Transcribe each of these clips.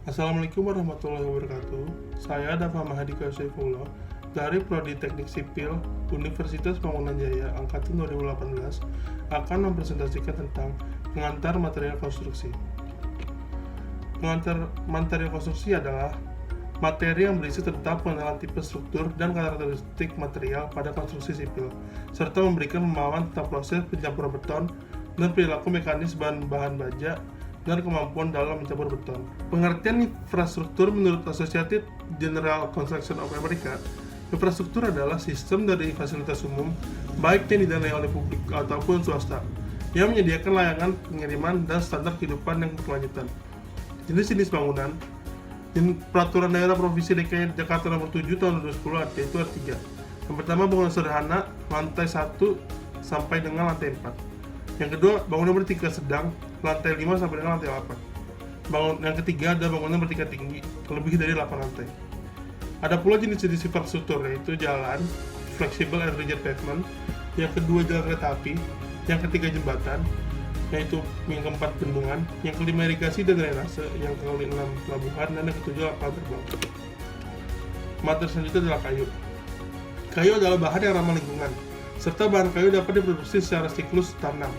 Assalamualaikum warahmatullahi wabarakatuh. Saya Dafa Mahadika Saifullah dari Prodi Teknik Sipil Universitas Pamulanjaya Angkatan 2018 akan mempresentasikan tentang pengantar material konstruksi. Pengantar material konstruksi adalah materi yang berisi tentang pengenalan tipe struktur dan karakteristik material pada konstruksi sipil, serta memberikan pemahaman tentang proses pencampuran beton dan perilaku mekanis bahan-bahan baja dan kemampuan dalam mencampur beton. Pengertian infrastruktur menurut Associated General Construction of America, infrastruktur adalah sistem dari fasilitas umum, baik yang didanai oleh publik ataupun swasta, yang menyediakan layanan pengiriman dan standar kehidupan yang berkelanjutan. Jenis-jenis bangunan, Peraturan Daerah Provinsi DKI Jakarta Nomor 7 Tahun 2010 yaitu ada 3. Yang pertama, bangunan sederhana, lantai 1 sampai dengan lantai 4. Yang kedua, bangunan bertingkat sedang, lantai 5 sampai dengan lantai 8. Yang ketiga, ada bangunan bertingkat tinggi, lebih dari 8 lantai. Ada pula jenis-jenis infrastruktur, yaitu jalan, flexible and rigid pavement. Yang kedua, jalan kereta api. Yang ketiga, jembatan, yaitu yang keempat, bendungan. Yang kelima, irigasi dan drainase. Yang keenam, pelabuhan. Dan yang ketujuh, lapangan terbang. Materi selanjutnya adalah kayu. Kayu adalah bahan yang ramah lingkungan, serta bahan kayu dapat diproduksi secara siklus tanam.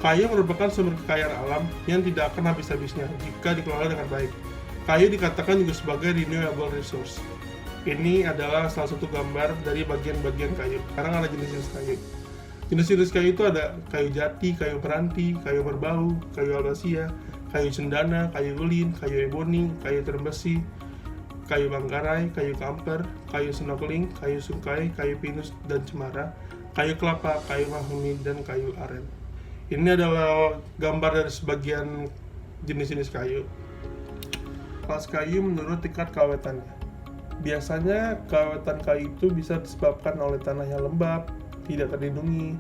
Kayu merupakan sumber kekayaan alam yang tidak akan habis-habisnya jika dikelola dengan baik. Kayu dikatakan juga sebagai renewable resource. Ini adalah salah satu gambar dari bagian-bagian kayu. Sekarang ada jenis-jenis kayu. Jenis-jenis kayu itu ada kayu jati, kayu meranti, kayu berbau, kayu albasia, kayu cendana, kayu ulin, kayu eboni, kayu terem besi, kayu manggarai, kayu kamper, kayu snorkeling, kayu sungkai, kayu pinus dan cemara, kayu kelapa, kayu mahoni, dan kayu aren. Ini adalah gambar dari sebagian jenis-jenis kayu. Kelas kayu menurut tingkat keawetannya. Biasanya keawetan kayu itu bisa disebabkan oleh tanah yang lembab, tidak terlindungi,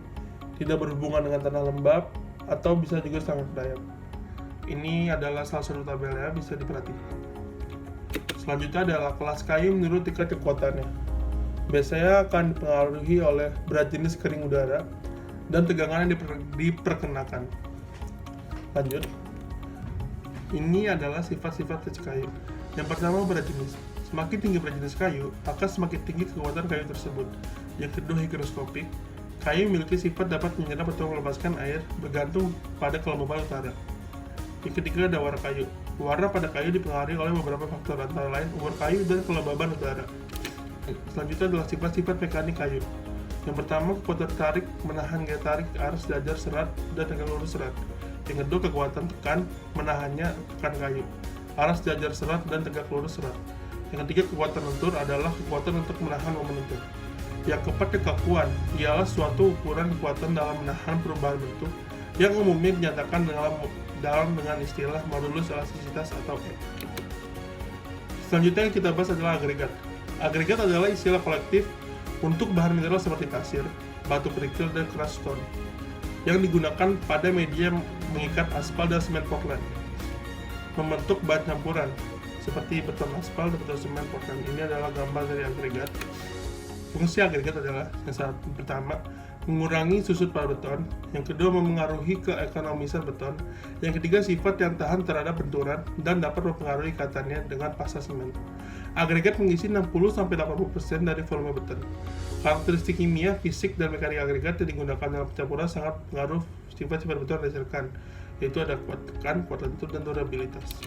tidak berhubungan dengan tanah lembab, atau bisa juga sangat dayap. Ini adalah salah satu tabelnya, bisa diperhatikan. Selanjutnya adalah kelas kayu menurut tingkat kekuatannya. Biasanya akan dipengaruhi oleh berat jenis kering udara dan tegangan yang diperkenakan. Lanjut. Ini adalah sifat-sifat kayu. Yang pertama, berat jenis. Semakin tinggi berat jenis kayu, akan semakin tinggi kekuatan kayu tersebut. Yang kedua, higroskopik. Kayu memiliki sifat dapat menyerap atau melepaskan air bergantung pada kelembaban udara. Yang ketiga, ada warna kayu. Warna pada kayu dipengaruhi oleh beberapa faktor, antara lain umur kayu dan kelembaban udara. Selanjutnya adalah sifat-sifat mekanik kayu. Yang pertama, kekuatan tarik menahan gaya tarik arus jajar serat dan tegak lurus serat. Yang kedua, kekuatan tekan menahannya tekan kayu, arus jajar serat dan tegak lurus serat. Yang ketiga, kekuatan lentur adalah kekuatan untuk menahan momen lentur. Yang keempat, kekakuan ialah suatu ukuran kekuatan dalam menahan perubahan bentuk yang umumnya dinyatakan dengan istilah modulus elastisitas atau E. Selanjutnya yang kita bahas adalah agregat. Agregat adalah istilah kolektif untuk bahan mineral seperti pasir, batu kerikil, dan keras stone yang digunakan pada media mengikat aspal dan semen Portland membentuk bahan campuran seperti beton aspal dan beton semen Portland. Ini adalah gambar dari agregat. Fungsi agregat adalah yang pertama, mengurangi susut pada beton. Yang kedua, memengaruhi keekonomisan beton. Yang ketiga, sifat yang tahan terhadap benturan dan dapat mempengaruhi ikatannya dengan pasta semen. Agregat mengisi 60-80% dari volume beton. Karakteristik kimia, fisik, dan mekanik agregat yang digunakan dalam pencampuran sangat pengaruh sifat-sifat beton yang dihasilkan, yaitu ada kuat tekan, kuat lentur, dan durabilitas.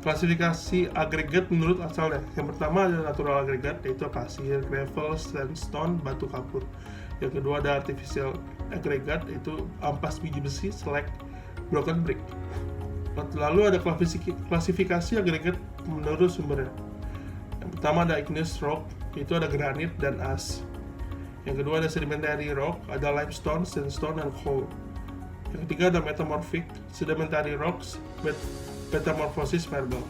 Klasifikasi agregat menurut asalnya. Yang pertama ada natural agregat, yaitu pasir, gravel, sandstone, batu kapur. Yang kedua ada artificial agregat, yaitu ampas biji besi, slag, broken brick. Lalu ada klasifikasi agregat menurut sumbernya. Yang pertama ada igneous rock, yaitu ada granit dan as. Yang kedua ada sedimentary rock, ada limestone, sandstone, dan coal. Yang ketiga ada metamorphic, sedimentary rocks, metamorphosis marble.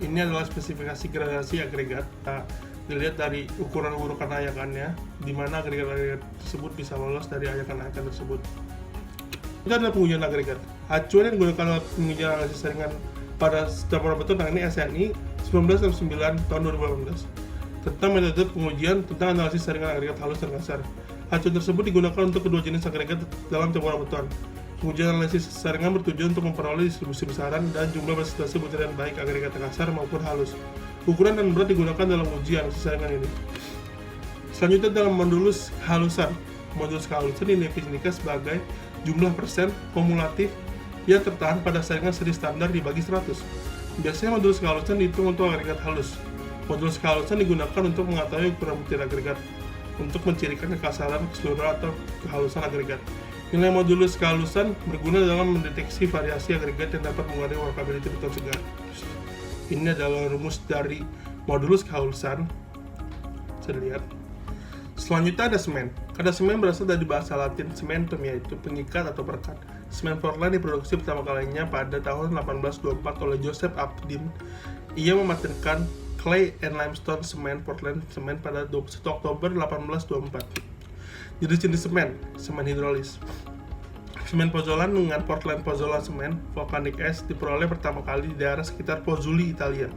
Ini adalah spesifikasi gradasi agregat. Nah, dilihat dari ukuran-ukuran ayakannya, di mana agregat-agregat tersebut bisa lolos dari ayakan-ayakan tersebut. Itu adalah pengujian agregat. Acuan yang digunakan dalam pengujian analisis saringan pada campuran beton ini SNI 1969 tahun 2018 tentang metode pengujian tentang analisis saringan agregat halus dan kasar. Acuan tersebut digunakan untuk kedua jenis agregat dalam campuran beton, Pengujian analisis saringan bertujuan untuk memperoleh distribusi besaran dan jumlah presentasi butiran baik agregat kasar maupun halus. Ukuran dan berat digunakan dalam uji analisis saringan ini. Selanjutnya dalam modulus kehalusan. Modulus kehalusan didefinisikan sebagai jumlah persen kumulatif yang tertahan pada saringan seri standar dibagi 100. Biasanya modulus kehalusan dihitung untuk agregat halus. Modulus kehalusan digunakan untuk mengetahui ukuran butir agregat, untuk mencirikan kekasaran, keseluruhan, atau kehalusan agregat. Nilai modulus kehalusan berguna dalam mendeteksi variasi agregat yang dapat mengurangi workability beton segar. Ini adalah rumus dari modulus kehalusan. Bisa dilihat. Selanjutnya ada semen. Kata semen berasal dari bahasa Latin cementum, yaitu pengikat atau perekat. Semen Portland diproduksi pertama kalinya pada tahun 1824 oleh Joseph Abdin. Ia mematenkan clay and limestone semen Portland semen pada 21 Oktober 1824. Jenis semen hidrolis. Semen pozzolan dengan Portland pozzolan semen volcanic ash diperoleh pertama kali di daerah sekitar Pozzuoli, Italia.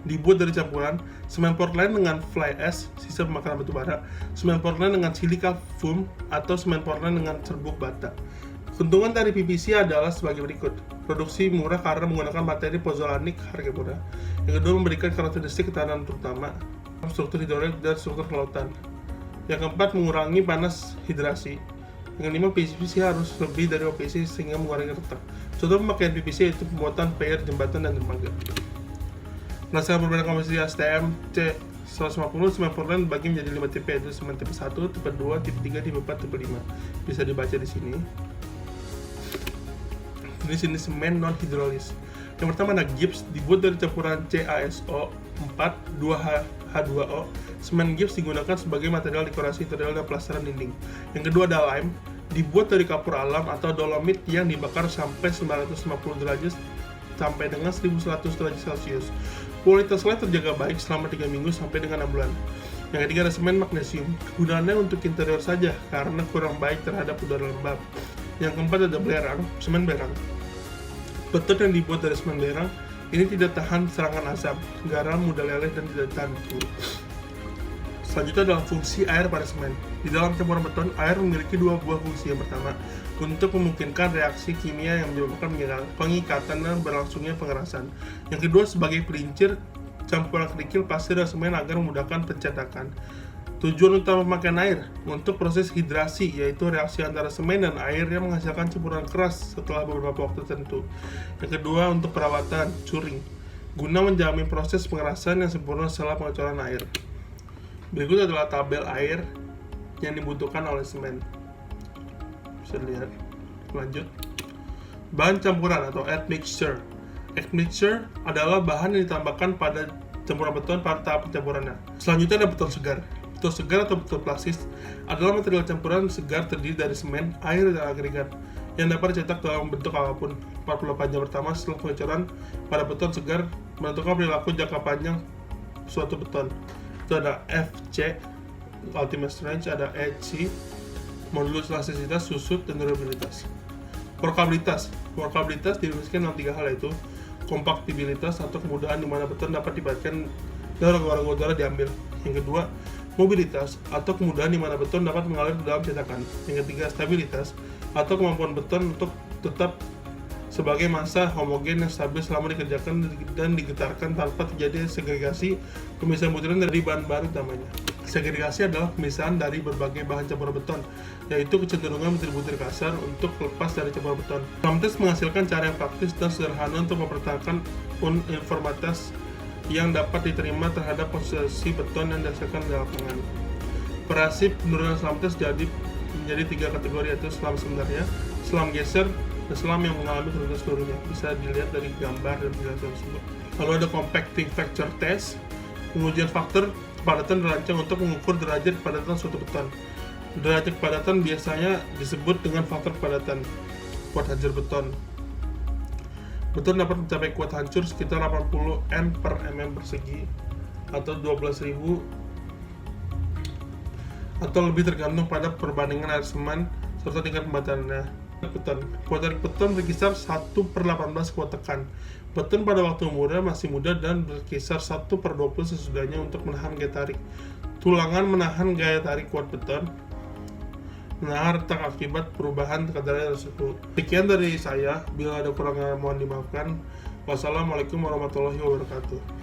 Dibuat dari campuran semen Portland dengan fly ash, sisa pembakaran batu bara, semen Portland dengan silica foam, atau semen Portland dengan serbuk bata. Keuntungan dari PVC adalah sebagai berikut. Produksi murah karena menggunakan materi pozzolanik, harga murah. Yang kedua, memberikan karakteristik ketahanan terutama struktur hidrolik dan struktur kelautan. Yang keempat, mengurangi panas hidrasi. Yang kelima, PVC harus lebih dari OPC sehingga mengurangi retak. Contoh pemakaian PVC yaitu pembuatan pier, jembatan, dan dermaga. Berdasarkan perbedaan komposisi STM C150, semen Portland dibagi menjadi 5 tipe, yaitu semen tipe 1, tipe 2, tipe 3, tipe 4, tipe 5. Bisa dibaca di sini. Jenis semen non-hidrolis. Yang pertama ada gips, dibuat dari campuran CaSO 4, 2H2O. Semen gips digunakan sebagai material dekorasi interior dan plastran dinding. Yang kedua ada lime, dibuat dari kapur alam atau dolomit yang dibakar sampai 950 derajat sampai dengan 1100 derajat Celcius. Kualitas lime terjaga baik selama 3 minggu sampai dengan 6 bulan. Yang ketiga ada semen magnesium, gunaannya untuk interior saja karena kurang baik terhadap udara lembab. Yang keempat ada belerang, semen belerang. Beton yang dibuat dari semen belerang ini tidak tahan serangan asap, garam, mudah leleh, dan tidak tahan beku. Selanjutnya adalah fungsi air pada semen. Di dalam campuran beton, air memiliki dua buah fungsi. Yang pertama, untuk memungkinkan reaksi kimia yang menyebabkan pengikatan dan berlangsungnya pengerasan. Yang kedua, sebagai pelincir campuran kerikil, pasir, dan semen agar memudahkan pencetakan. Tujuan utama pemakaian air untuk proses hidrasi, yaitu reaksi antara semen dan air yang menghasilkan campuran keras setelah beberapa waktu tertentu. Yang kedua, untuk perawatan, curing, guna menjamin proses pengerasan yang sempurna setelah pengecoran air. Berikut adalah tabel air yang dibutuhkan oleh semen. Bisa dilihat. Lanjut. Bahan campuran atau admixture. Admixture adalah bahan yang ditambahkan pada campuran beton pada tahap pencampurannya. Selanjutnya ada beton segar. Beton segar atau beton plastis adalah material campuran segar terdiri dari semen, air, dan agregat yang dapat dicetak dalam bentuk apapun. 48 jam pertama setelah pengecoran pada beton segar menentukan perilaku jangka panjang suatu beton. Itu ada FC, ultimate strength, ada EC, modulus elastisitas, susut, dan durabilitas. Workabilitas didefinisikan dalam 3 hal, yaitu kompaktibilitas atau kemudahan di mana beton dapat dibagikan dan rongga-rongga udara diambil. Yang kedua, mobilitas atau kemudahan di mana beton dapat mengalir dalam cetakan. Yang ketiga, stabilitas atau kemampuan beton untuk tetap sebagai massa homogen yang stabil selama dikerjakan dan digetarkan tanpa terjadi segregasi pemisahan butiran dari bahan baru utamanya. Segregasi adalah pemisahan dari berbagai bahan campuran beton, yaitu kecenderungan butir-butir kasar untuk lepas dari campuran beton. Slamtes menghasilkan cara yang praktis dan sederhana untuk mempertahankan uniformitas yang dapat diterima terhadap konsistensi beton yang dihasilkan di lapangan. Operasi penurunan slamtes menjadi 3 kategori, yaitu selam sebenarnya, selam geser, dan selam yang mengalami turunan seluruhnya. Bisa dilihat dari gambar dan penjelasan tersebut. Lalu ada compacting factor test. Pengujian faktor kepadatan dirancang untuk mengukur derajat kepadatan suatu beton. Derajat kepadatan biasanya disebut dengan faktor kepadatan. Kuat hancur beton. Beton dapat mencapai kuat hancur sekitar 80 N per mm persegi atau 12.000 atau lebih tergantung pada perbandingan air semen serta tingkat pembatannya. Kuatan beton berkisar 1/18 kuat tekan. Beton pada waktu muda masih muda dan berkisar 1/20 sesudahnya untuk menahan gaya tarik. Tulangan menahan gaya tarik kuat beton. mendengar tentang akibat perubahan kadar tersebut. Sekian dari saya, bila ada kurangnya mohon dimaafkan. Wassalamualaikum warahmatullahi wabarakatuh.